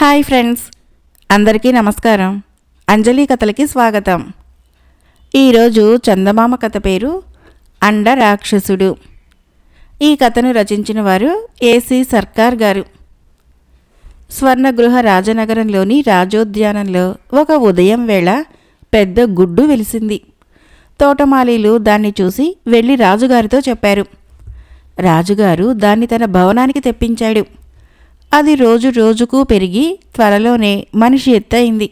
Hi friends, అందరికీ నమస్కారం. అంజలి కథలకి స్వాగతం. ఈరోజు చందమామ కథ పేరు అండ రాక్షసుడు. ఈ కథను రచించిన వారు ఏసీ సర్కార్ గారు. స్వర్ణగృహ రాజనగరంలోని రాజోద్యానంలో ఒక ఉదయం వేళ పెద్ద గుడ్డు వెలిసింది. తోటమాలీలు దాన్ని చూసి వెళ్ళి రాజుగారితో చెప్పారు. రాజుగారు దాన్ని తన భవనానికి తెప్పించాడు. అది రోజు రోజుకు పెరిగి త్వరలోనే మనిషి ఎత్తయింది.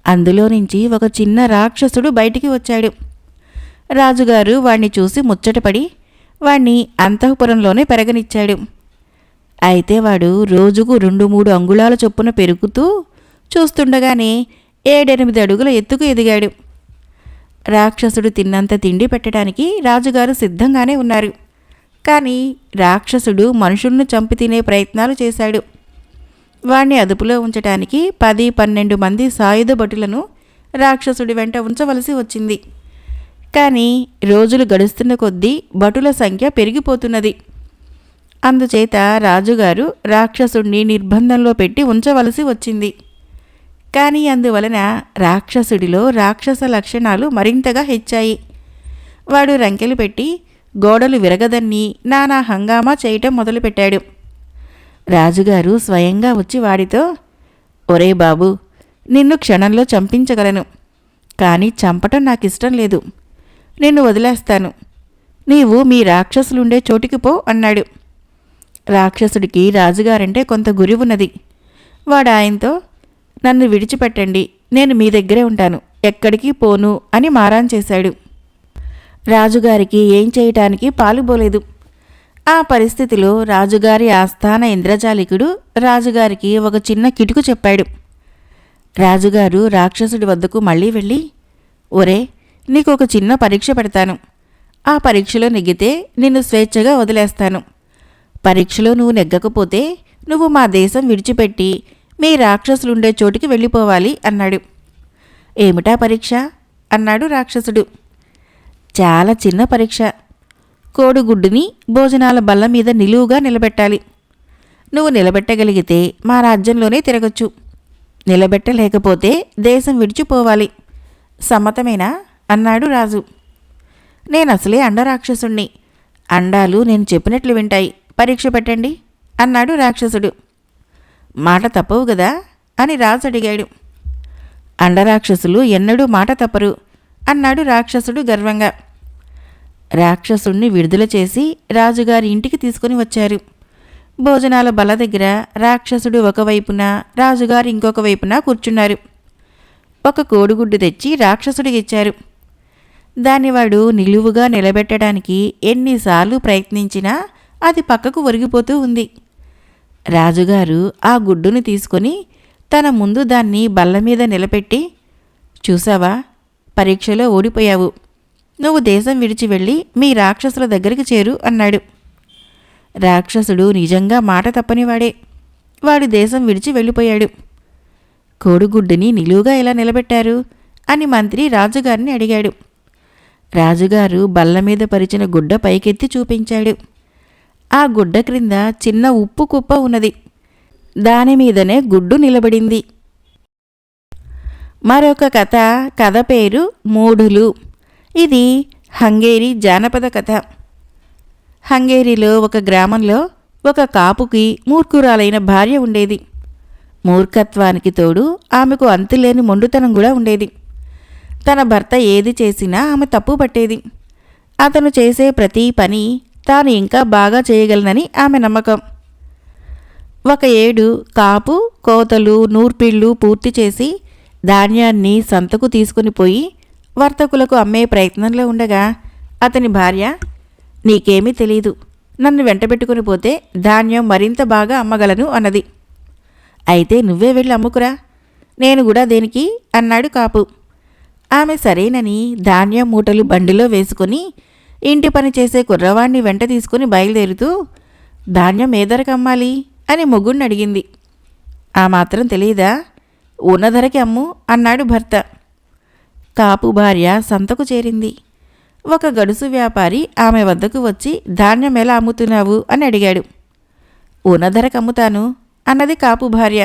అందులో నుంచి ఒక చిన్న రాక్షసుడు బయటికి వచ్చాడు. రాజుగారు వాణ్ణి చూసి ముచ్చటపడి వాణ్ణి అంతఃపురంలోనే పెరగనిచ్చాడు. అయితే వాడు రోజుకు 2-3 అంగుళాల చొప్పున పెరుగుతూ చూస్తుండగానే 7-8 అడుగుల ఎత్తుకు ఎదిగాడు. రాక్షసుడు తిన్నంత తిండి పెట్టడానికి రాజుగారు సిద్ధంగానే ఉన్నారు. కానీ రాక్షసుడు మనుషులను చంపి తినే ప్రయత్నాలు చేశాడు. వాణ్ణి అదుపులో ఉంచటానికి 10-12 మంది సాయుధ భటులను రాక్షసుడి వెంట ఉంచవలసి వచ్చింది. కానీ రోజులు గడుస్తున్న కొద్దీ భటుల సంఖ్య పెరిగిపోతున్నది. అందుచేత రాజుగారు రాక్షసుడిని నిర్బంధంలో పెట్టి ఉంచవలసి వచ్చింది. కానీ అందువలన రాక్షసుడిలో రాక్షస లక్షణాలు మరింతగా హెచ్చాయి. వాడు రంకెలు పెట్టి గోడలు విరగదన్ని నానా హంగామా చేయటం మొదలుపెట్టాడు. రాజుగారు స్వయంగా వచ్చి వాడితో, ఒరే బాబు, నిన్ను క్షణంలో చంపించగలను, కానీ చంపటం నాకిష్టం లేదు. నిన్ను వదిలేస్తాను. నీవు మీ రాక్షసులుండే చోటికి పో అన్నాడు. రాక్షసుడికి రాజుగారంటే కొంత గురి ఉన్నది. వాడు ఆయనతో, నన్ను విడిచిపెట్టండి, నేను మీ దగ్గరే ఉంటాను, ఎక్కడికి పోను అని మారాన్ చేశాడు. రాజుగారికి ఏం చేయటానికి పాలుబోలేదు. ఆ పరిస్థితిలో రాజుగారి ఆస్థాన ఇంద్రజాలికుడు రాజుగారికి ఒక చిన్న కిటుకు చెప్పాడు. రాజుగారు రాక్షసుడి వద్దకు మళ్ళీ వెళ్ళి, ఒరే, నీకు ఒక చిన్న పరీక్ష పెడతాను. ఆ పరీక్షలో నెగ్గితే నిన్ను స్వేచ్ఛగా వదిలేస్తాను. పరీక్షలో నువ్వు నెగ్గకపోతే నువ్వు మా దేశం విడిచిపెట్టి మీ రాక్షసులుండే చోటికి వెళ్ళిపోవాలి అన్నాడు. ఏమిటా పరీక్ష అన్నాడు రాక్షసుడు. చాలా చిన్న పరీక్ష. కోడిగుడ్డుని భోజనాల బల్ల మీద నిలువుగా నిలబెట్టాలి. నువ్వు నిలబెట్టగలిగితే మా రాజ్యంలోనే తిరగచ్చు. నిలబెట్టలేకపోతే దేశం విడిచిపోవాలి. సమ్మతమేనా అన్నాడు రాజు. నేనసలే అండరాక్షసుణ్ణి. అండాలు నేను చెప్పినట్లు వింటాయి. పరీక్ష పెట్టండి అన్నాడు రాక్షసుడు. మాట తప్పవు గదా అని రాజు అడిగాడు. అండరాక్షసులు ఎన్నడూ మాట తప్పరు అన్నాడు రాక్షసుడు గర్వంగా. రాక్షసుణ్ణి విడుదల చేసి రాజుగారి ఇంటికి తీసుకుని వచ్చారు. భోజనాల బల్ల దగ్గర రాక్షసుడు ఒకవైపున, రాజుగారు ఇంకొక వైపున కూర్చున్నారు. ఒక కోడిగుడ్డు తెచ్చి రాక్షసుడికి ఇచ్చారు. దాన్ని వాడు నిలువుగా నిలబెట్టడానికి ఎన్నిసార్లు ప్రయత్నించినా అది పక్కకు ఒరిగిపోతూ ఉంది. రాజుగారు ఆ గుడ్డుని తీసుకొని తన ముందు దాన్ని బల్ల మీద నిలబెట్టి, చూసావా, పరీక్షలో ఓడిపోయావు. నువ్వు దేశం విడిచి వెళ్ళి మీ రాక్షసుల దగ్గరికి చేరు అన్నాడు. రాక్షసుడు నిజంగా మాట తప్పనివాడే. వాడు దేశం విడిచి వెళ్ళిపోయాడు. కోడిగుడ్డుని నిలువుగా ఎలా నిలబెట్టారు అని మంత్రి రాజుగారిని అడిగాడు. రాజుగారు బల్ల మీద పరిచిన గుడ్డ పైకెత్తి చూపించాడు. ఆ గుడ్డ క్రింద చిన్న ఉప్పు కుప్ప ఉన్నది. దానిమీదనే గుడ్డు నిలబడింది. మరొక కథ పేరు మూఢులు. ఇది హంగేరీ జానపద కథ. హంగేరీలో ఒక గ్రామంలో ఒక కాపుకి మూర్ఖురాలైన భార్య ఉండేది. మూర్ఖత్వానికి తోడు ఆమెకు అంతులేని మొండుతనం కూడా ఉండేది. తన భర్త ఏది చేసినా ఆమె తప్పు పట్టేది. అతను చేసే ప్రతి పని తాను ఇంకా బాగా చేయగలనని ఆమె నమ్మకం. ఒక ఏడు కాపు కోతలు నూర్పిళ్ళు పూర్తి చేసి ధాన్యాన్ని సంతకు తీసుకుని పోయి వర్తకులకు అమ్మే ప్రయత్నంలో ఉండగా అతని భార్య, నీకేమీ తెలీదు, నన్ను వెంటబెట్టుకుని పోతే ధాన్యం మరింత బాగా అమ్మగలను అన్నది. అయితే నువ్వే వెళ్ళి అమ్ముకురా, నేను కూడా దేనికి అన్నాడు కాపు. ఆమె సరేనని ధాన్యం మూటలు బండిలో వేసుకుని ఇంటి పని చేసే కుర్రవాణ్ణి వెంట తీసుకుని బయలుదేరుతూ, ధాన్యం ఏ ధరకు అమ్మాలి అని మొగుణ్ణి అడిగింది. ఆ మాత్రం తెలియదా, ఉన్న ధరకి అమ్ము అన్నాడు భర్త. కాపు భార్య సంతకు చేరింది. ఒక గడుసు వ్యాపారి ఆమె వద్దకు వచ్చి ధాన్యం ఎలా అమ్ముతున్నావు అని అడిగాడు. ఉన్న ధరకు అమ్ముతాను అన్నది కాపు భార్య.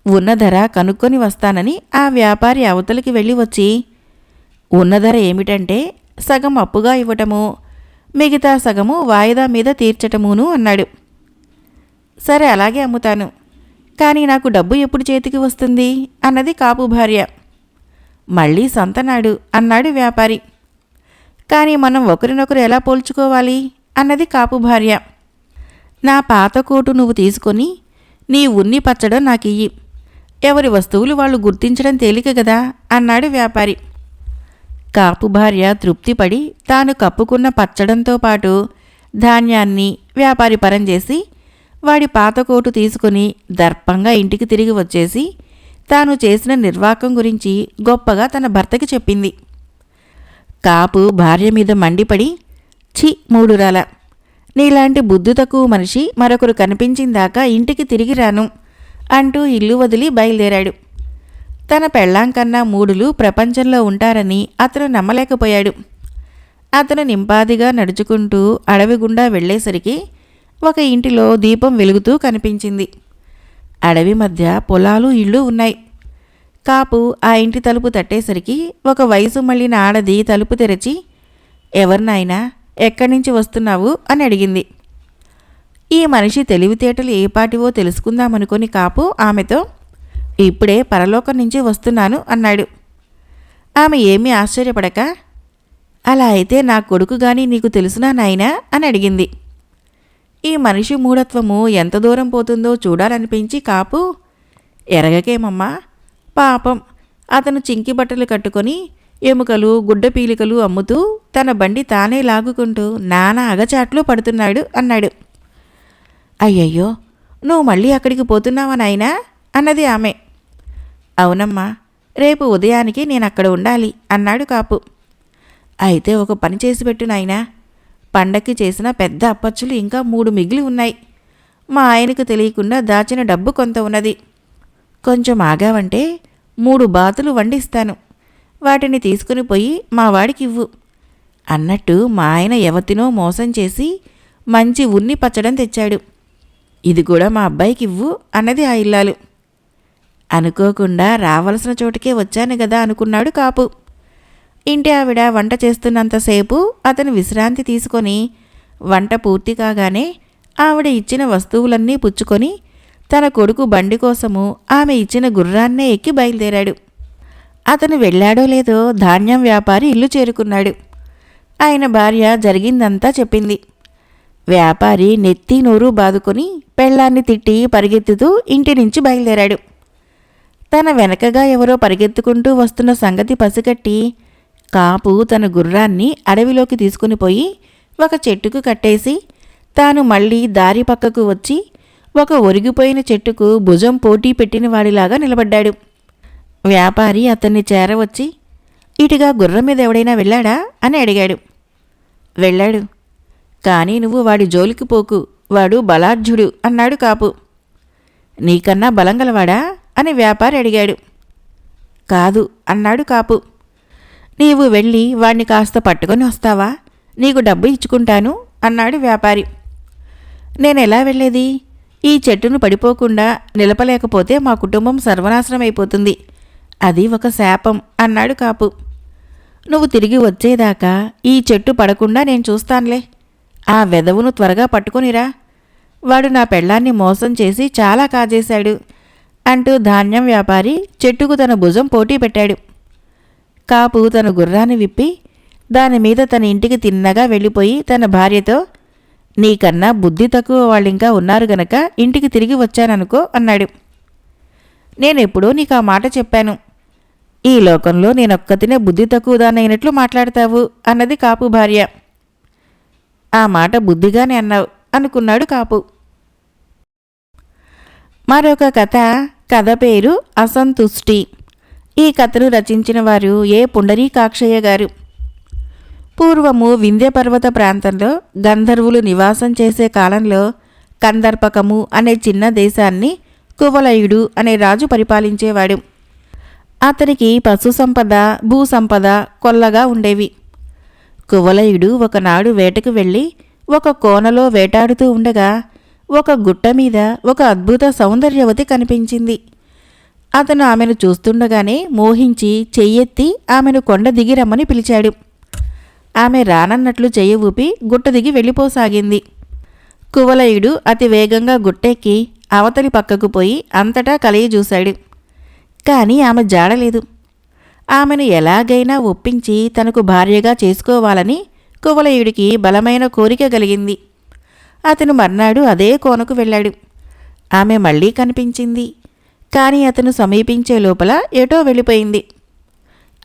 ఉన్న ధర కనుక్కొని వస్తానని ఆ వ్యాపారి అవతలికి వెళ్ళి వచ్చి, ఉన్న ధర ఏమిటంటే సగం అప్పుగా ఇవ్వటము, మిగతా సగము వాయిదా మీద తీర్చటమును అన్నాడు. సరే అలాగే అమ్ముతాను, కానీ నాకు డబ్బు ఎప్పుడు చేతికి వస్తుంది అన్నది కాపు భార్య. మళ్ళీ సంతనాడు అన్నాడు వ్యాపారి. కానీ మనం ఒకరినొకరు ఎలా పోల్చుకోవాలి అన్నది కాపు భార్య. నా పాత కోటు నువ్వు తీసుకొని నీ ఉన్ని పచ్చడం నాకియ్యి, ఎవరి వస్తువులు వాళ్ళు గుర్తించడం తేలిక కదా అన్నాడు వ్యాపారి. కాపు భార్య తృప్తిపడి తాను కప్పుకున్న పచ్చడంతో పాటు ధాన్యాన్ని వ్యాపారి పరం చేసి వాడి పాత కోటు తీసుకుని దర్పంగా ఇంటికి తిరిగి వచ్చేసి తాను చేసిన నిర్వాకం గురించి గొప్పగా తన భర్తకి చెప్పింది. కాపు భార్య మీద మండిపడి, ఛీ మూడురాల, నీలాంటి బుద్ధి తక్కువ మనిషి మరొకరు కనిపించిందాకా ఇంటికి తిరిగి రాను అంటూ ఇల్లు వదిలి బయలుదేరాడు. తన పెళ్ళాం కన్నా మూడులు ప్రపంచంలో ఉంటారని అతను నమ్మలేకపోయాడు. అతను నింపాదిగా నడుచుకుంటూ అడవి గుండా వెళ్లేసరికి ఒక ఇంటిలో దీపం వెలుగుతూ కనిపించింది. అడవి మధ్య పొలాలు ఇళ్ళు ఉన్నాయి. కాపు ఆ ఇంటి తలుపు తట్టేసరికి ఒక వయసు మళ్ళిన ఆడది తలుపు తెరచి, ఎవరినైనా ఎక్కడి నుంచి వస్తున్నావు అని అడిగింది. ఈ మనిషి తెలివితేటలు ఏపాటివో తెలుసుకుందామనుకొని కాపు ఆమెతో, ఇప్పుడే పరలోకం నుంచి వస్తున్నాను అన్నాడు. ఆమె ఏమీ ఆశ్చర్యపడక, అలా అయితే నా కొడుకు గాని నీకు తెలుసునా నాయనా అని అడిగింది. ఈ మనిషి మూఢత్వము ఎంత దూరం పోతుందో చూడాలనిపించి కాపు, ఎరగకేమమ్మా, పాపం అతను చింకి బట్టలు కట్టుకొని ఎముకలు గుడ్డ పీలికలు అమ్ముతూ తన బండి తానే లాగుకుంటూ నానా అగచాట్లు పడుతున్నాడు అన్నాడు. అయ్యయ్యో, నువ్వు మళ్ళీ అక్కడికి పోతున్నావా నాయనా అన్నది ఆమె. అవునమ్మా, రేపు ఉదయానికి నేను అక్కడ ఉండాలి అన్నాడు కాపు. అయితే ఒక పని చేసి పెట్టు నాయనా, పండక్కి చేసిన పెద్ద అప్పచ్చులు ఇంకా 3 మిగిలి ఉన్నాయి. మా ఆయనకు తెలియకుండా దాచిన డబ్బు కొంత ఉన్నది. కొంచెం ఆగావంటే 3 బాతులు వండిస్తాను, వాటిని తీసుకుని పోయి మా వాడికి ఇవ్వు అన్నట్టు మా ఆయన ఎవతినో మోసం చేసి మంచి ఉన్ని పచ్చడం తెచ్చాడు. ఇది కూడా మా అబ్బాయికి ఇవ్వు అన్నది ఆ ఇల్లాలు. అనుకోకుండా రావలసిన చోటుకే వచ్చాను గదా అనుకున్నాడు కాపు. ఇంటి ఆవిడ వంట చేస్తున్నంతసేపు అతను విశ్రాంతి తీసుకొని వంట పూర్తి కాగానే ఆవిడ ఇచ్చిన వస్తువులన్నీ పుచ్చుకొని తన కొడుకు బండి కోసము ఆమె ఇచ్చిన గుర్రాన్నే ఎక్కి బయలుదేరాడు. అతను వెళ్ళాడో లేదో ధాన్యం వ్యాపారి ఇల్లు చేరుకున్నాడు. ఆయన భార్య జరిగిందంతా చెప్పింది. వ్యాపారి నెత్తి నోరు బాదుకొని పెళ్ళాన్ని తిట్టి పరిగెత్తుతూ ఇంటి నుంచి బయలుదేరాడు. తన వెనకగా ఎవరో పరిగెత్తుకుంటూ వస్తున్న సంగతి పసిగట్టి కాపు తన గుర్రాన్ని అడవిలోకి తీసుకుని పోయి ఒక చెట్టుకు కట్టేసి తాను మళ్ళీ దారి పక్కకు వచ్చి ఒక ఒరిగిపోయిన చెట్టుకు భుజం పోటీ పెట్టిన వాడిలాగా నిలబడ్డాడు. వ్యాపారి అతన్ని చేరవచ్చి, ఇటుగా గుర్రం మీద ఎవడైనా వెళ్ళాడా అని అడిగాడు. వెళ్ళాడు, కానీ నువ్వు వాడి జోలికి పోకు, వాడు బలాఢ్యుడు అన్నాడు కాపు. నీకన్నా బలం గలవాడా అని వ్యాపారి అడిగాడు. కాదు అన్నాడు కాపు. నీవు వెళ్ళి వాణ్ణి కాస్త పట్టుకొని వస్తావా, నీకు డబ్బు ఇచ్చుకుంటాను అన్నాడు వ్యాపారి. నేనెలా వెళ్ళేది, ఈ చెట్టును పడిపోకుండా నిలపలేకపోతే మా కుటుంబం సర్వనాశనమైపోతుంది, అది ఒక శాపం అన్నాడు కాపు. నువ్వు తిరిగి వచ్చేదాకా ఈ చెట్టు పడకుండా నేను చూస్తానులే, ఆ వెధవును త్వరగా పట్టుకొనిరా, వాడు నా పెళ్ళాన్ని మోసం చేసి చాలా కాజేశాడు అంటూ ధాన్యం వ్యాపారి చెట్టుకు తన భుజం పోటీ పెట్టాడు. కాపు తన గుర్రాన్ని విప్పి దానిమీద తన ఇంటికి తిన్నగా వెళ్ళిపోయి తన భార్యతో, నీకన్నా బుద్ధి తక్కువ వాళ్ళింకా ఉన్నారు గనక ఇంటికి తిరిగి వచ్చాననుకో అన్నాడు. నేనెప్పుడో నీకు ఆ మాట చెప్పాను, ఈ లోకంలో నేనొక్కతినే బుద్ధి తక్కువ దానైనట్లు మాట్లాడతావు అన్నది కాపు భార్య. ఆ మాట బుద్ధిగానే అన్నావు అనుకున్నాడు కాపు. మరొక కథ పేరు అసంతుష్టి. ఈ కథను రచించిన వారు ఏ పుండరీకాక్షయ్య గారు. పూర్వము వింధ్య పర్వత ప్రాంతంలో గంధర్వులు నివాసం చేసే కాలంలో కందర్పకము అనే చిన్న దేశాన్ని కువలయుడు అనే రాజు పరిపాలించేవాడు. అతనికి పశు సంపద భూసంపద కొల్లగా ఉండేవి. కువలయుడు ఒకనాడు వేటకు వెళ్ళి ఒక కోనలో వేటాడుతూ ఉండగా ఒక గుట్ట మీద ఒక అద్భుత సౌందర్యవతి కనిపించింది. అతను ఆమెను చూస్తుండగానే మోహించి చెయ్యెత్తి ఆమెను కొండ దిగి రమ్మని పిలిచాడు. ఆమె రానన్నట్లు చెయ్యి ఊపి గుట్ట దిగి వెళ్ళిపోసాగింది. కువలయుడు అతి వేగంగా గుట్టెక్కి అవతలి పక్కకు పోయి అంతటా కలయి చూశాడు. కాని ఆమె జాడలేదు. ఆమెను ఎలాగైనా ఒప్పించి తనకు భార్యగా చేసుకోవాలని కువలయుడికి బలమైన కోరిక కలిగింది. అతను మర్నాడు అదే కోనకు వెళ్ళాడు. ఆమె మళ్లీ కనిపించింది. కాని అతను సమీపించే లోపల ఎటో వెళ్ళిపోయింది.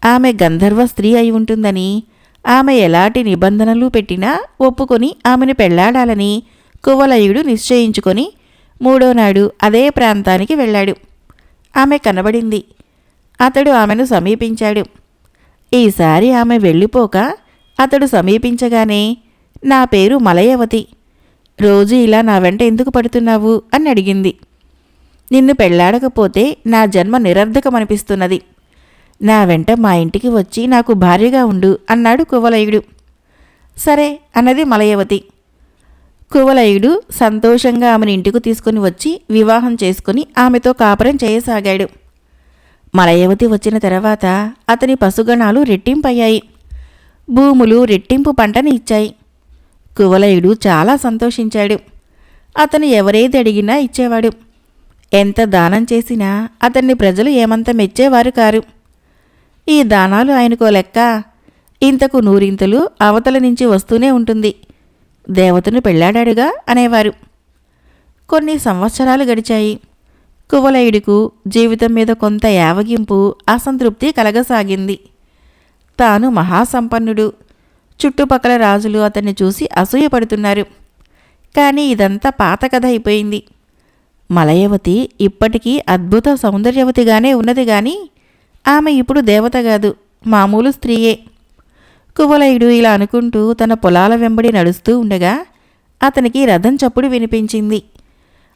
ఆమె గంధర్వ స్త్రీ అయి ఉంటుందని, ఆమె ఎలాంటి నిబంధనలు పెట్టినా ఒప్పుకొని ఆమెను పెళ్లాడాలని కువలయుడు నిశ్చయించుకొని మూడోనాడు అదే ప్రాంతానికి వెళ్ళాడు. ఆమె కనబడింది. అతడు ఆమెను సమీపించాడు. ఈసారి ఆమె వెళ్ళిపోక అతడు సమీపించగానే, నా పేరు మలయవతి, రోజు ఇలా నా వెంట ఎందుకు పడుతున్నావు అని అడిగింది. నిన్ను పెళ్లాడకపోతే నా జన్మ నిరర్ధకమనిపిస్తున్నది. నా వెంట మా ఇంటికి వచ్చి నాకు భార్యగా ఉండు అన్నాడు కువలయుడు. సరే అన్నది మలయవతి. కువలయుడు సంతోషంగా ఆమెను ఇంటికి తీసుకుని వచ్చి వివాహం చేసుకుని ఆమెతో కాపురం చేయసాగాడు. మలయవతి వచ్చిన తర్వాత అతని పశుగణాలు రెట్టింపయ్యాయి. భూములు రెట్టింపు పంటని ఇచ్చాయి. కువలయుడు చాలా సంతోషించాడు. అతను ఎవరేది అడిగినా ఇచ్చేవాడు. ఎంత దానం చేసినా అతన్ని ప్రజలు ఏమంత మెచ్చేవారు కారు. ఈ దానాలు ఆయనకో లెక్క. ఇంతకు నూరింతలు అవతల నుంచి వస్తూనే ఉంటుంది. దేవతను పెళ్లాడాడుగా అనేవారు. కొన్ని సంవత్సరాలు గడిచాయి. కువలయుడికు జీవితం మీద కొంత యావగింపు, అసంతృప్తి కలగసాగింది. తాను మహాసంపన్నుడు. చుట్టుపక్కల రాజులు అతన్ని చూసి అసూయపడుతున్నారు. కానీ ఇదంతా పాత కథ అయిపోయింది. మలయవతి ఇప్పటికీ అద్భుత సౌందర్యవతిగానే ఉన్నది గాని ఆమె ఇప్పుడు దేవత కాదు, మామూలు స్త్రీయే. కువలయుడు ఇలా అనుకుంటూ తన పొలాల వెంబడి నడుస్తూ ఉండగా అతనికి రథం చప్పుడు వినిపించింది.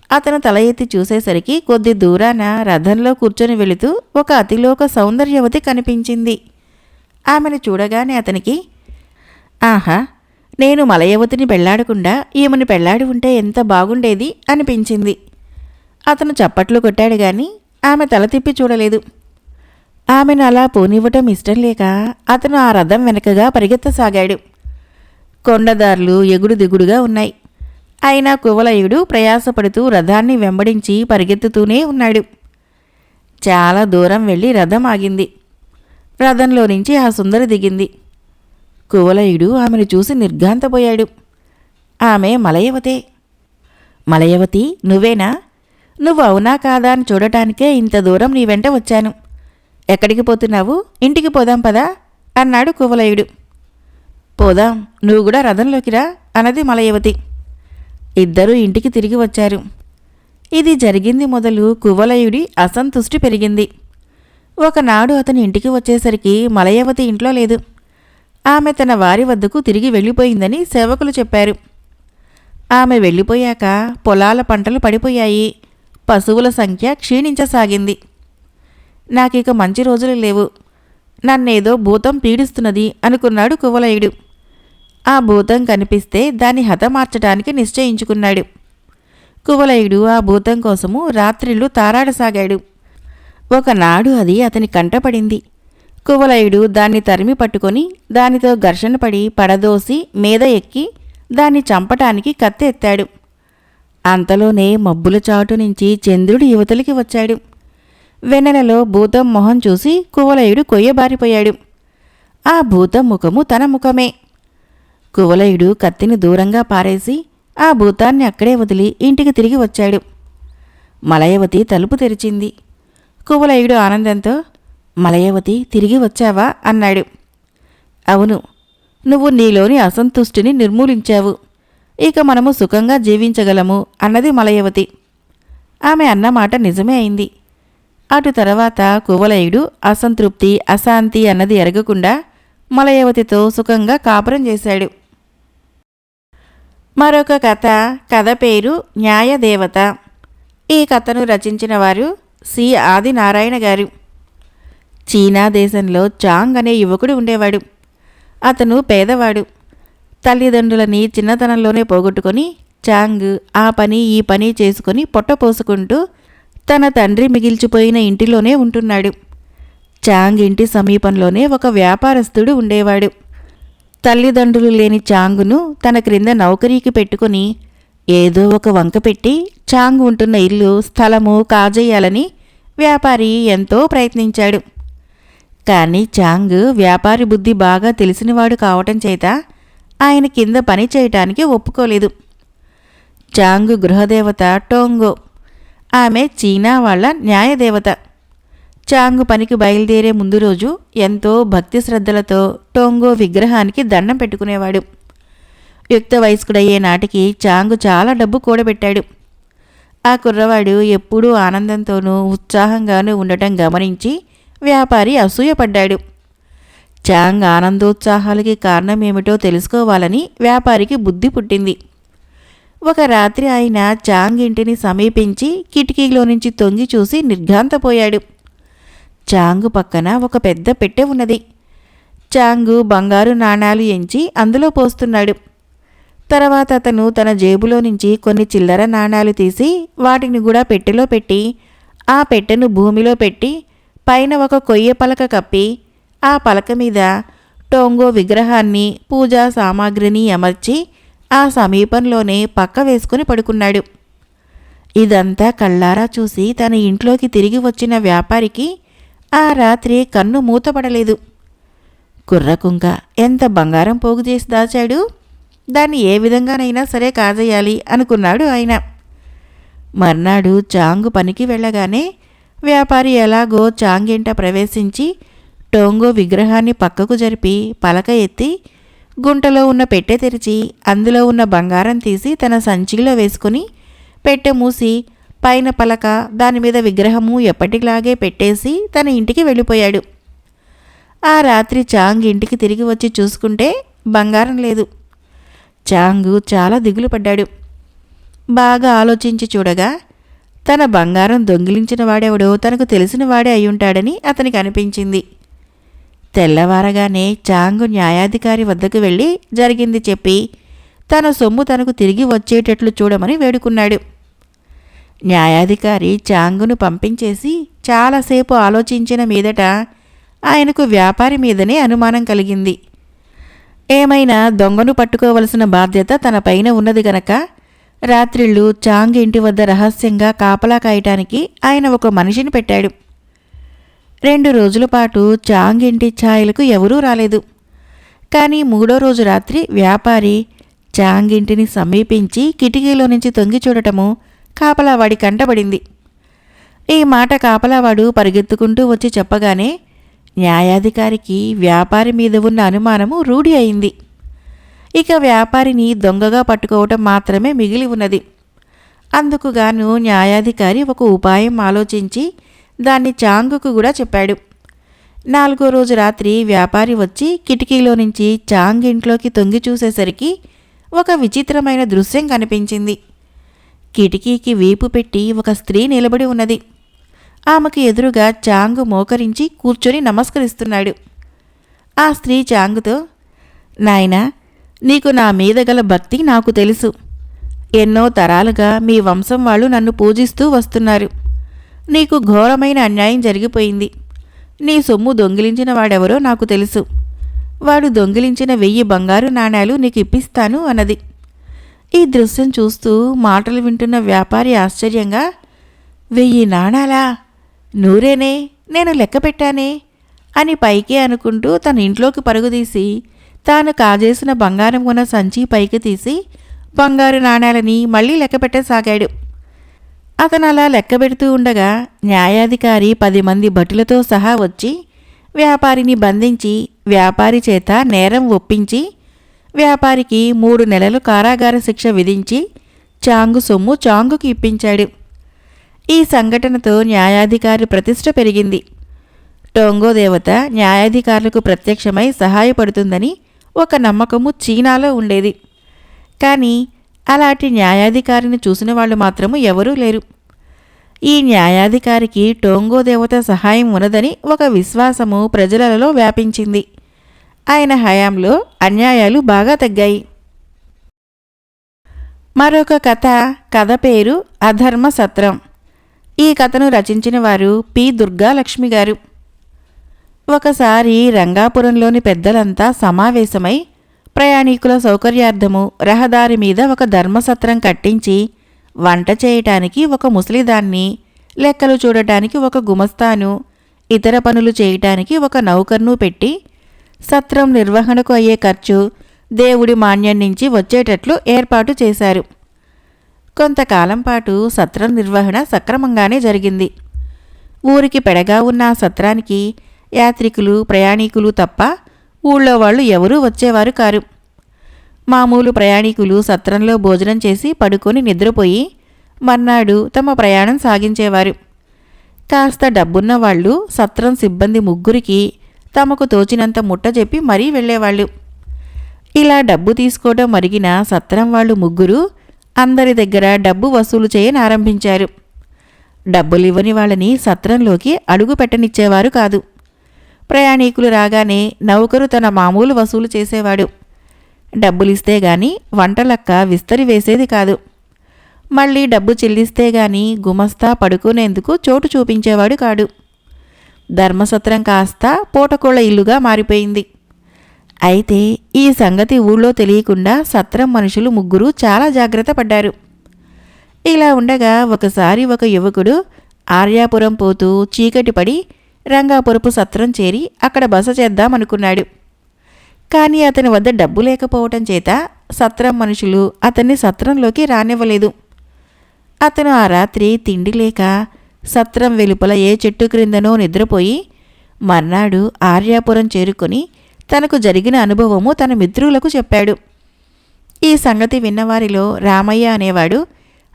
అతను తల ఎత్తి చూసేసరికి కొద్ది దూరాన రథంలో కూర్చొని వెళుతూ ఒక అతిలోక సౌందర్యవతి కనిపించింది. ఆమెను చూడగానే అతనికి, ఆహా, నేను మలయవతిని పెళ్లాడకుండా ఈమెను పెళ్లాడి ఉంటే ఎంత బాగుండేది అనిపించింది. అతను చప్పట్లు కొట్టాడు గాని ఆమె తల తిప్పి చూడలేదు. ఆమెను అలా పోనివ్వటం ఇష్టం లేక అతను ఆ రథం వెనకగా పరిగెత్తసాగాడు. కొండదారులు ఎగుడు దిగుడుగా ఉన్నాయి. అయినా కువలయుడు ప్రయాసపడుతూ రథాన్ని వెంబడించి పరిగెత్తుతూనే ఉన్నాడు. చాలా దూరం వెళ్ళి రథం ఆగింది. రథంలో నుంచి ఆ సుందరి దిగింది. కువలయుడు ఆమెను చూసి నిర్ఘాంతపోయాడు. ఆమె మలయవతే. మలయవతి, నువ్వేనా? నువ్వు అవునా కాదా అని చూడటానికే ఇంత దూరం నీ వెంట వచ్చాను. ఎక్కడికి పోతున్నావు? ఇంటికి పోదాం పదా అన్నాడు కువలయుడు. పోదాం, నువ్వు కూడా రథంలోకి రా అన్నది మలయవతి. ఇద్దరూ ఇంటికి తిరిగి వచ్చారు. ఇది జరిగింది మొదలు కువలయుడి అసంతుష్టి పెరిగింది. ఒకనాడు అతని ఇంటికి వచ్చేసరికి మలయవతి ఇంట్లో లేదు. ఆమె తన వారి వద్దకు తిరిగి వెళ్ళిపోయిందని సేవకులు చెప్పారు. ఆమె వెళ్ళిపోయాక పొలాల పంటలు పడిపోయాయి. పశువుల సంఖ్య క్షీణించసాగింది. నాకిక మంచి రోజులు లేవు, నన్నేదో భూతం పీడిస్తున్నది అనుకున్నాడు కువలయుడు. ఆ భూతం కనిపిస్తే దాన్ని హతమార్చడానికి నిశ్చయించుకున్నాడు. కువలయుడు ఆ భూతం కోసము రాత్రిళ్ళు తారాడసాగాడు. ఒకనాడు అది అతని కంటపడింది. కువలయుడు దాన్ని తరిమి పట్టుకొని దానితో ఘర్షణ పడి పడదోసి మీద ఎక్కి దాన్ని చంపటానికి కత్తి ఎత్తాడు. అంతలోనే మబ్బుల చాటు నుంచి చంద్రుడు యువతలికి వచ్చాడు. వెన్నెలలో భూతం మొహం చూసి కువలయుడు కొయ్యబారిపోయాడు. ఆ భూతం ముఖము తన ముఖమే. కువలయుడు కత్తిని దూరంగా పారేసి ఆ భూతాన్ని అక్కడే వదిలి ఇంటికి తిరిగి వచ్చాడు. మలయవతి తలుపు తెరిచింది. కువలయుడు ఆనందంతో, మలయవతి, తిరిగి వచ్చావా అన్నాడు. అవును, నువ్వు నీలోని అసంతుష్టిని నిర్మూలించావు. ఇక మనము సుఖంగా జీవించగలము అన్నది మలయవతి. ఆమె అన్నమాట నిజమే అయింది. అటు తర్వాత కువలయుడు అసంతృప్తి, అశాంతి అన్నది ఎరగకుండా మలయవతితో సుఖంగా కాపురం చేశాడు. మరొక కథ పేరు న్యాయదేవత. ఈ కథను రచించిన వారు సి ఆదినారాయణ గారు. చీనా దేశంలో చాంగ్ అనే యువకుడు ఉండేవాడు. అతను పేదవాడు. తల్లిదండ్రులని చిన్నతనంలోనే పోగొట్టుకొని చాంగ్ ఆ పని ఈ పని చేసుకుని పొట్టపోసుకుంటూ తన తండ్రి మిగిల్చిపోయిన ఇంటిలోనే ఉంటున్నాడు. చాంగ్ ఇంటి సమీపంలోనే ఒక వ్యాపారస్తుడు ఉండేవాడు. తల్లిదండ్రులు లేని చాంగును తన క్రింద నౌకరీకి పెట్టుకుని ఏదో ఒక వంక పెట్టి చాంగ్ ఉంటున్న ఇల్లు స్థలము కాజేయాలని వ్యాపారి ఎంతో ప్రయత్నించాడు. కానీ చాంగ్ వ్యాపారి బుద్ధి బాగా తెలిసినవాడు కావటం చేత ఆయన కింద పని చేయటానికి ఒప్పుకోలేదు. చాంగ్ గృహదేవత టోంగో. ఆమె చీనా వాళ్ల న్యాయదేవత. చాంగ్ పనికి బయలుదేరే ముందు రోజు ఎంతో భక్తి శ్రద్ధలతో టోంగో విగ్రహానికి దండం పెట్టుకునేవాడు. యుక్త వయస్కుడయ్యే నాటికి చాంగ్ చాలా డబ్బు కూడబెట్టాడు. ఆ కుర్రవాడు ఎప్పుడూ ఆనందంతోనూ ఉత్సాహంగానూ ఉండటం గమనించి వ్యాపారి అసూయపడ్డాడు. చాంగ్ ఆనందోత్సాహాలకి కారణమేమిటో తెలుసుకోవాలని వ్యాపారికి బుద్ధి పుట్టింది. ఒక రాత్రి ఆయన చాంగ్ ఇంటిని సమీపించి కిటికీలో నుంచి తొంగి చూసి నిర్ఘాంతపోయాడు. చాంగు పక్కన ఒక పెద్ద పెట్టె ఉన్నది. చాంగు బంగారు నాణాలు ఎంచి అందులో పోస్తున్నాడు. తర్వాత అతను తన జేబులో నుంచి కొన్ని చిల్లర నాణాలు తీసి వాటిని కూడా పెట్టెలో పెట్టి ఆ పెట్టెను భూమిలో పెట్టి పైన ఒక కొయ్య పలక కప్పి ఆ పలక మీద టోంగో విగ్రహాన్ని పూజా సామాగ్రిని అమర్చి ఆ సమీపంలోనే పక్క వేసుకుని పడుకున్నాడు. ఇదంతా కళ్ళారా చూసి తన ఇంట్లోకి తిరిగి వచ్చిన వ్యాపారికి ఆ రాత్రి కన్ను మూతపడలేదు. కుర్రకుంక ఎంత బంగారం పోగు చేసి దాచాడు, దాన్ని ఏ విధంగానైనా సరే కాజేయాలి అనుకున్నాడు ఆయన. మర్నాడు చాంగు పనికి వెళ్ళగానే వ్యాపారి ఎలాగో చాంగింట ప్రవేశించి టోంగో విగ్రహాన్ని పక్కకు జరిపి పలక ఎత్తి గుంటలో ఉన్న పెట్టె తెరిచి అందులో ఉన్న బంగారం తీసి తన సంచిలో వేసుకుని పెట్టె మూసి పైన పలక దానిమీద విగ్రహము ఎప్పటిలాగే పెట్టేసి తన ఇంటికి వెళ్ళిపోయాడు. ఆ రాత్రి చాంగ్ ఇంటికి తిరిగి వచ్చి చూసుకుంటే బంగారం లేదు. చాంగు చాలా దిగులు పడ్డాడు. బాగా ఆలోచించి చూడగా తన బంగారం దొంగిలించిన వాడెవడో తనకు తెలిసిన వాడే అయ్యుంటాడని అతనికి అనిపించింది. తెల్లవారగానే చాంగు న్యాయాధికారి వద్దకు వెళ్ళి జరిగింది చెప్పి తన సొమ్ము తనకు తిరిగి వచ్చేటట్లు చూడమని వేడుకున్నాడు. న్యాయాధికారి చాంగును పంపించేసి చాలాసేపు ఆలోచించిన మీదట ఆయనకు వ్యాపారి మీదనే అనుమానం కలిగింది. ఏమైనా దొంగను పట్టుకోవలసిన బాధ్యత తన పైన ఉన్నది గనక రాత్రిళ్ళు చాంగ్ ఇంటి వద్ద రహస్యంగా కాపలా కాయటానికి ఆయన ఒక మనిషిని పెట్టాడు. 2 రోజుల పాటు చాంగ్ ఇంటి ఛాయలకు ఎవరూ రాలేదు. కానీ 3వ రోజు రాత్రి వ్యాపారి చాంగ్ ఇంటిని సమీపించి కిటికీలో నుంచి తొంగి చూడటము కాపలావాడి కంటబడింది. ఈ మాట కాపలావాడు పరిగెత్తుకుంటూ వచ్చి చెప్పగానే న్యాయాధికారికి వ్యాపారి మీద ఉన్న అనుమానము రూఢి అయింది. ఇక వ్యాపారిని దొంగగా పట్టుకోవటం మాత్రమే మిగిలి ఉన్నది. అందుకుగాను న్యాయాధికారి ఒక ఉపాయం ఆలోచించి దాన్ని చాంగుకు కూడా చెప్పాడు. 4వ రోజు రాత్రి వ్యాపారి వచ్చి కిటికీలో నుంచి చాంగ్ ఇంట్లోకి తొంగి చూసేసరికి ఒక విచిత్రమైన దృశ్యం కనిపించింది. కిటికీకి వీపు పెట్టి ఒక స్త్రీ నిలబడి ఉన్నది. ఆమెకు ఎదురుగా చాంగు మోకరించి కూర్చొని నమస్కరిస్తున్నాడు. ఆ స్త్రీ చాంగుతో, నాయనా, నీకు నా మీద గల భక్తి నాకు తెలుసు. ఎన్నో తరాలుగా మీ వంశం వాళ్ళు నన్ను పూజిస్తూ వస్తున్నారు. నీకు ఘోరమైన అన్యాయం జరిగిపోయింది. నీ సొమ్ము దొంగిలించిన వాడెవరో నాకు తెలుసు. వాడు దొంగిలించిన 1000 బంగారు నాణేలు నీకు ఇప్పిస్తాను అన్నది. ఈ దృశ్యం చూస్తూ మాటలు వింటున్న వ్యాపారి ఆశ్చర్యంగా, 1000 నాణాలా? నూరేనే, నేను లెక్క పెట్టానే అని పైకే అనుకుంటూ తన ఇంట్లోకి పరుగుదీసి తాను కాజేసిన బంగారం ఉన్న సంచి పైకి తీసి బంగారు నాణేలని మళ్లీ లెక్కపెట్టసాగాడు. అతను అలా లెక్కబెడుతూ ఉండగా న్యాయాధికారి 10 మంది భటులతో సహా వచ్చి వ్యాపారిని బంధించి వ్యాపారి చేత నేరం ఒప్పించి వ్యాపారికి 3 నెలలు కారాగార శిక్ష విధించి చాంగు సొమ్ము చాంగుకి ఇప్పించాడు. ఈ సంఘటనతో న్యాయాధికారి ప్రతిష్ట పెరిగింది. టోంగో దేవత న్యాయాధికారులకు ప్రత్యక్షమై సహాయపడుతుందని ఒక నమ్మకము చీనాలో ఉండేది. కానీ అలాంటి న్యాయాధికారిని చూసిన వాళ్ళు మాత్రము ఎవరూ లేరు. ఈ న్యాయాధికారికి టోంగో దేవత సహాయం ఉన్నదని ఒక విశ్వాసము ప్రజలలో వ్యాపించింది. ఆయన హయాంలో అన్యాయాలు బాగా తగ్గాయి. మరొక కథ పేరు అధర్మ సత్రం. ఈ కథను రచించిన వారు పి దుర్గాలక్ష్మి గారు. ఒకసారి రంగాపురంలోని పెద్దలంతా సమావేశమై ప్రయాణికుల సౌకర్యార్థము రహదారి మీద ఒక ధర్మసత్రం కట్టించి వంట చేయటానికి ఒక ముసలిదాన్ని, లెక్కలు చూడటానికి ఒక గుమస్తాను, ఇతర పనులు చేయటానికి ఒక నౌకర్ను పెట్టి సత్రం నిర్వహణకు అయ్యే ఖర్చు దేవుడి మాన్యం నుంచి వచ్చేటట్లు ఏర్పాటు చేశారు. కొంతకాలం పాటు సత్రం నిర్వహణ సక్రమంగానే జరిగింది. ఊరికి పెడగా ఉన్న ఆ సత్రానికి యాత్రికులు, ప్రయాణికులు తప్ప ఊళ్ళో వాళ్ళు ఎవరూ వచ్చేవారు కారు. మామూలు ప్రయాణికులు సత్రంలో భోజనం చేసి పడుకొని నిద్రపోయి మర్నాడు తమ ప్రయాణం సాగించేవారు. కాస్త డబ్బున్న వాళ్ళు సత్రం సిబ్బంది ముగ్గురికి తమకు తోచినంత ముట్టజెప్పి మరీ వెళ్ళేవాళ్ళు. ఇలా డబ్బు తీసుకోవడం మరిగిన సత్రం వాళ్ళు ముగ్గురు అందరి దగ్గర డబ్బు వసూలు చేయనారంభించారు. డబ్బులివ్వని వాళ్ళని సత్రంలోకి అడుగు పెట్టనిచ్చేవారు కాదు. ప్రయాణికులు రాగానే నౌకరు తన మామూలు వసూలు చేసేవాడు. డబ్బులిస్తే గాని వంటలక్క విస్తరి వేసేది కాదు. మళ్ళీ డబ్బు చెల్లిస్తే గాని గుమస్తా పడుకునేందుకు చోటు చూపించేవాడు కాడు. ధర్మసత్రం కాస్త పూటకోళ్ల ఇల్లుగా మారిపోయింది. అయితే ఈ సంగతి ఊళ్ళో తెలియకుండా సత్రం మనుషులు ముగ్గురు చాలా జాగ్రత్త పడ్డారు. ఇలా ఉండగా ఒకసారి ఒక యువకుడు ఆర్యాపురం పోతూ చీకటి పడి రంగాపురపు సత్రం చేరి అక్కడ బస చేద్దామనుకున్నాడు. కానీ అతని వద్ద డబ్బు లేకపోవటం చేత సత్రం మనుషులు అతన్ని సత్రంలోకి రానివ్వలేదు. అతను ఆ రాత్రి తిండి లేక సత్రం వెలుపల ఏ చెట్టు క్రిందనో నిద్రపోయి మర్నాడు ఆర్యాపురం చేరుకొని తనకు జరిగిన అనుభవము తన మిత్రులకు చెప్పాడు. ఈ సంగతి విన్నవారిలో రామయ్య అనేవాడు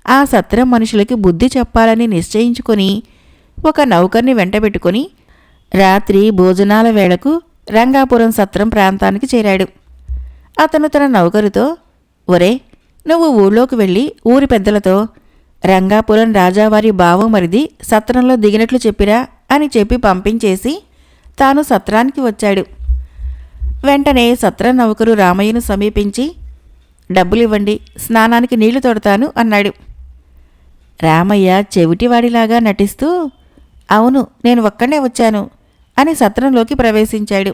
ఆ సత్రం మనుషులకి బుద్ధి చెప్పాలని నిశ్చయించుకొని ఒక నౌకర్ని వెంటబెట్టుకుని రాత్రి భోజనాల వేళకు రంగాపురం సత్రం ప్రాంతానికి చేరాడు. అతను తన నౌకరుతో, ఒరే, నువ్వు ఊళ్ళోకి వెళ్ళి ఊరి పెద్దలతో రంగాపురం రాజావారి బావమరిది సత్రంలో దిగినట్లు చెప్పిరా అని చెప్పి పంపించేసి తాను సత్రానికి వచ్చాడు. వెంటనే సత్రం నౌకరు రామయ్యను సమీపించి, డబ్బులివ్వండి, స్నానానికి నీళ్లు తోడతాను అన్నాడు. రామయ్య చెవిటివాడిలాగా నటిస్తూ, అవును, నేను ఒక్కడే వచ్చాను అని సత్రంలోకి ప్రవేశించాడు.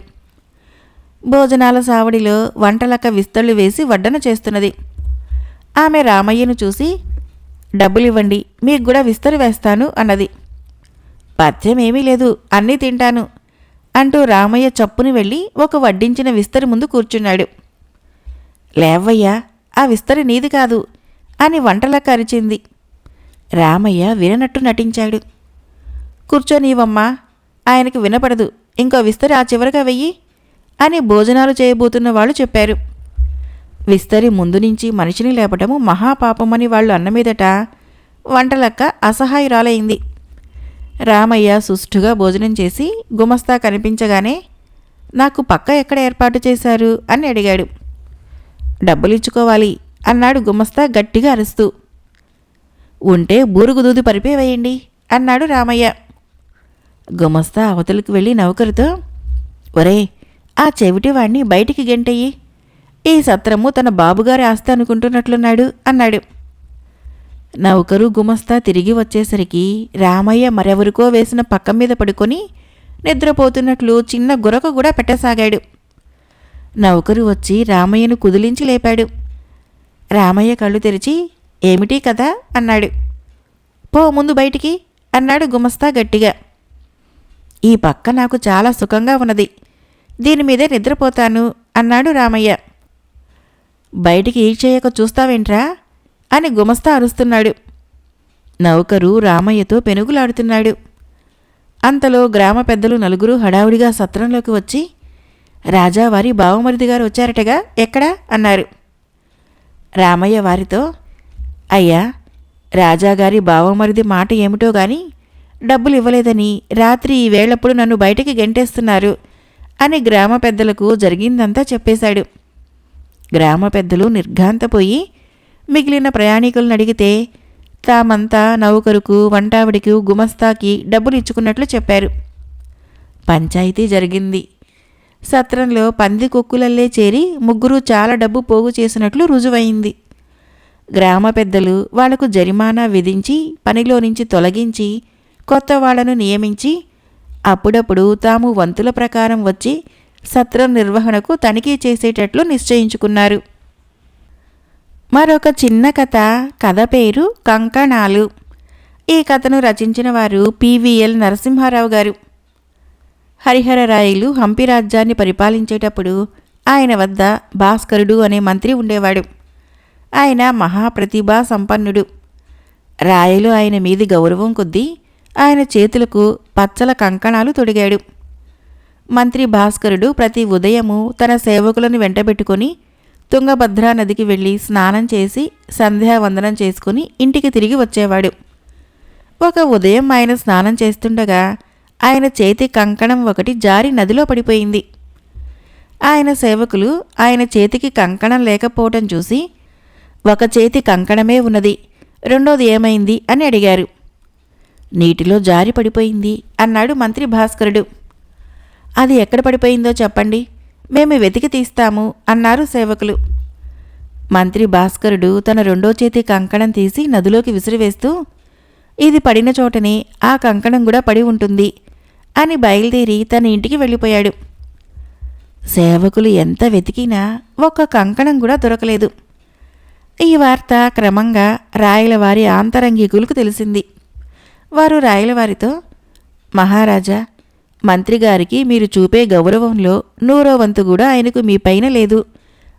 భోజనాల సావడిలో వంటలక్క విస్తళ్ళు వేసి వడ్డన చేస్తున్నది. ఆమె రామయ్యను చూసి, డబ్బులివ్వండి, మీకు కూడా విస్తరు వేస్తాను అన్నది. పథ్యమేమీ లేదు, అన్నీ తింటాను అంటూ రామయ్య చప్పుని వెళ్ళి ఒక వడ్డించిన విస్తరి ముందు కూర్చున్నాడు. లేవయ్యా, ఆ విస్తరి నీది కాదు అని వంటలక్క అరిచింది. రామయ్య విననట్టు నటించాడు. కూర్చోనీవమ్మా, ఆయనకి వినపడదు, ఇంకో విస్తరి ఆ చివరగా వెయ్యి అని భోజనాలు చేయబోతున్న వాళ్ళు చెప్పారు. విస్తరి ముందు నుంచి మనిషిని లేపటము మహాపాపమని వాళ్ళు అన్నమీదట వంటలక్క అసహాయురాలైంది. రామయ్య సుష్ఠుగా భోజనం చేసి గుమస్తా కనిపించగానే, నాకు పక్క ఎక్కడ ఏర్పాటు చేశారు అని అడిగాడు. డబ్బులిచ్చుకోవాలి అన్నాడు గుమస్తా గట్టిగా అరుస్తూ. ఉంటే బూరుగు దూది పరిపే వేయండి అన్నాడు రామయ్య. గుమస్తా అవతలికి వెళ్ళి నౌకరుతో, ఒరే, ఆ చెవిటివాణ్ణి బయటికి గెంటయ్యి, ఈ సత్రము తన బాబుగారి ఆస్తి అనుకుంటున్నట్లున్నాడు అన్నాడు. నౌకరు గుమస్తా తిరిగి వచ్చేసరికి రామయ్య మరెవరికో వేసిన పక్క మీద పడుకొని నిద్రపోతున్నట్లు చిన్న గురక కూడా పెట్టసాగాడు. నౌకరు వచ్చి రామయ్యను కుదిలించి లేపాడు. రామయ్య కళ్ళు తెరిచి, ఏమిటి కదా అన్నాడు. పో ముందు బయటికి అన్నాడు గుమస్తా గట్టిగా. ఈ పక్క నాకు చాలా సుఖంగా ఉన్నది, దీనిమీదే నిద్రపోతాను అన్నాడు రామయ్య. బయటికి ఈడ్చేయక చూస్తావేంట్రా అని గుమస్తా అరుస్తున్నాడు. నౌకరు రామయ్యతో పెనుగులాడుతున్నాడు. అంతలో గ్రామ పెద్దలు నలుగురు హడావుడిగా సత్రంలోకి వచ్చి, రాజావారి బావమరిది గారు వచ్చారటగా, ఎక్కడా అన్నారు. రామయ్య వారితో, అయ్యా, రాజాగారి బావమరిది మాట ఏమిటో గాని డబ్బులు ఇవ్వలేదని రాత్రి ఈ వేళప్పుడు నన్ను బయటికి గెంటేస్తున్నారు అని గ్రామ పెద్దలకు జరిగిందంతా చెప్పేశాడు. గ్రామ పెద్దలు నిర్ఘాంతపోయి మిగిలిన ప్రయాణికులను అడిగితే తామంతా నౌకరుకు, వంటావిడికి, గుమస్తాకి డబ్బులు ఇచ్చుకున్నట్లు చెప్పారు. పంచాయితీ జరిగింది. సత్రంలో పంది కొక్కులల్లే చేరి ముగ్గురు చాలా డబ్బు పోగు చేసినట్లు రుజువైంది. గ్రామ పెద్దలు వాళ్లకు జరిమానా విధించి పనిలో నుంచి తొలగించి కొత్త వాళ్లను నియమించి అప్పుడప్పుడు తాము వంతుల ప్రకారం వచ్చి సత్రం నిర్వహణకు తనిఖీ చేసేటట్లు నిశ్చయించుకున్నారు. మరొక చిన్న కథ పేరు కంకణాలు. ఈ కథను రచించిన వారు పివిఎల్ నరసింహారావు గారు. హరిహరరాయలు హంపి రాజ్యాన్ని పరిపాలించేటప్పుడు ఆయన వద్ద భాస్కరుడు అనే మంత్రి ఉండేవాడు. ఆయన మహాప్రతిభా సంపన్నుడు. రాయలు ఆయన మీది గౌరవం కొద్దీ ఆయన చేతులకు పచ్చల కంకణాలు తొడిగాడు. మంత్రి భాస్కరుడు ప్రతి ఉదయము తన సేవకులను వెంటబెట్టుకొని తుంగభద్రా నదికి వెళ్ళి స్నానం చేసి సంధ్యావందనం చేసుకుని ఇంటికి తిరిగి వచ్చేవాడు. ఒక ఉదయం ఆయన స్నానం చేస్తుండగా ఆయన చేతి కంకణం ఒకటి జారి నదిలో పడిపోయింది. ఆయన సేవకులు ఆయన చేతికి కంకణం లేకపోవటం చూసి, ఒక చేతి కంకణమే ఉన్నది, రెండోది ఏమైంది అని అడిగారు. నీటిలో జారి పడిపోయింది అన్నాడు మంత్రి భాస్కరుడు. అది ఎక్కడ పడిపోయిందో చెప్పండి, మేము వెతికి తీస్తాము అన్నారు సేవకులు. మంత్రి భాస్కరుడు తన రెండో చేతి కంకణం తీసి నదిలోకి విసిరివేస్తూ, ఇది పడిన చోటనే ఆ కంకణం కూడా పడి ఉంటుంది అని బయలుదేరి తన ఇంటికి వెళ్ళిపోయాడు. సేవకులు ఎంత వెతికినా ఒక్క కంకణం కూడా దొరకలేదు. ఈ వార్త క్రమంగా రాయలవారి ఆంతరంగికులకు తెలిసింది. వారు రాయలవారితో, మహారాజా, మంత్రిగారికి మీరు చూపే గౌరవంలో 100వ వంతు కూడా ఆయనకు మీ పైన లేదు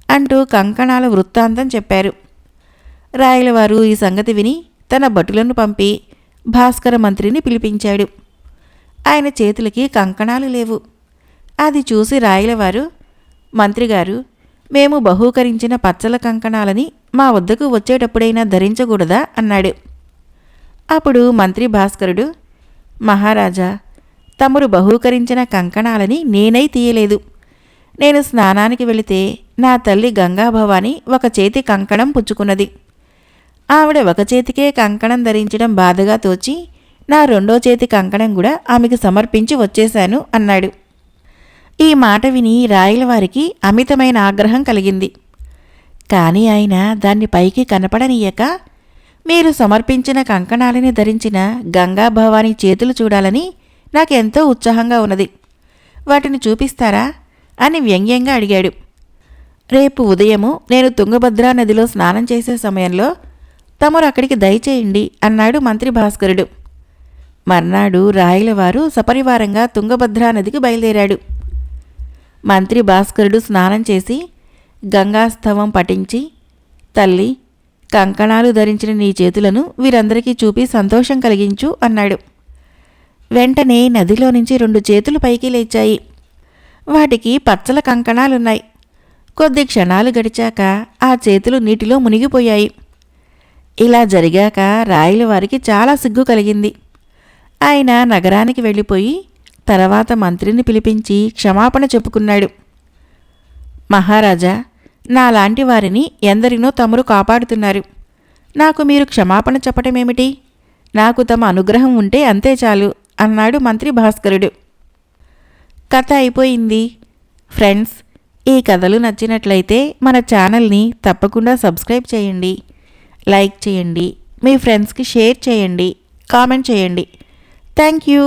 అంటూ కంకణాల వృత్తాంతం చెప్పారు. రాయలవారు ఈ సంగతి విని తన భటులను పంపి భాస్కర మంత్రిని పిలిపించాడు. ఆయన చేతులకి కంకణాలు లేవు. అది చూసి రాయలవారు, మంత్రిగారు, మేము బహూకరించిన పచ్చల కంకణాలని మా వద్దకు వచ్చేటప్పుడైనా ధరించకూడదా అన్నాడు. అప్పుడు మంత్రి భాస్కరుడు, మహారాజా, తమరు బహూకరించిన కంకణాలని నేనై తీయలేదు. నేను స్నానానికి వెళితే నా తల్లి గంగాభవాని ఒక చేతి కంకణం పుచ్చుకున్నది. ఆవిడ ఒక చేతికే కంకణం ధరించడం బాధగా తోచి నా రెండో చేతి కంకణం కూడా ఆమెకు సమర్పించి వచ్చేశాను అన్నాడు. ఈ మాట విని రాయలవారికి అమితమైన ఆగ్రహం కలిగింది. కానీ ఆయన దాన్ని పైకి కనపడనీయక, మీరు సమర్పించిన కంకణాలని ధరించిన గంగాభవాని చేతులు చూడాలని నాకెంతో ఉత్సాహంగా ఉన్నది, వాటిని చూపిస్తారా అని వ్యంగ్యంగా అడిగాడు. రేపు ఉదయము నేను తుంగభద్రా నదిలో స్నానం చేసే సమయంలో తమరు అక్కడికి దయచేయండి అన్నాడు మంత్రి భాస్కరుడు. మర్నాడు రాయలవారు సపరివారంగా తుంగభద్రా నదికి బయలుదేరాడు. మంత్రి భాస్కరుడు స్నానం చేసి గంగాస్తవం పఠించి, తల్లి, కంకణాలు ధరించిన నీ చేతులను వీరందరికీ చూపి సంతోషం కలిగించు అన్నాడు. వెంటనే నదిలో నుంచి 2 చేతులు పైకి లేచాయి. వాటికి పచ్చల కంకణాలున్నాయి. కొద్ది క్షణాలు గడిచాక ఆ చేతులు నీటిలో మునిగిపోయాయి. ఇలా జరిగాక రాయలవారికి చాలా సిగ్గు కలిగింది. ఆయన నగరానికి వెళ్ళిపోయి తర్వాత మంత్రిని పిలిపించి క్షమాపణ చెప్పుకున్నాడు. మహారాజా, నాలాంటి వారిని ఎందరినో తమరు కాపాడుతున్నారు. నాకు మీరు క్షమాపణ చెప్పటమేమిటి? నాకు తమ అనుగ్రహం ఉంటే అంతే చాలు అన్నాడు మంత్రి భాస్కరుడు. కథ అయిపోయింది. ఫ్రెండ్స్, ఈ కథలు నచ్చినట్లయితే మన ఛానల్ని తప్పకుండా సబ్స్క్రైబ్ చేయండి, లైక్ చేయండి, మీ ఫ్రెండ్స్కి షేర్ చేయండి, కామెంట్ చేయండి. Thank you.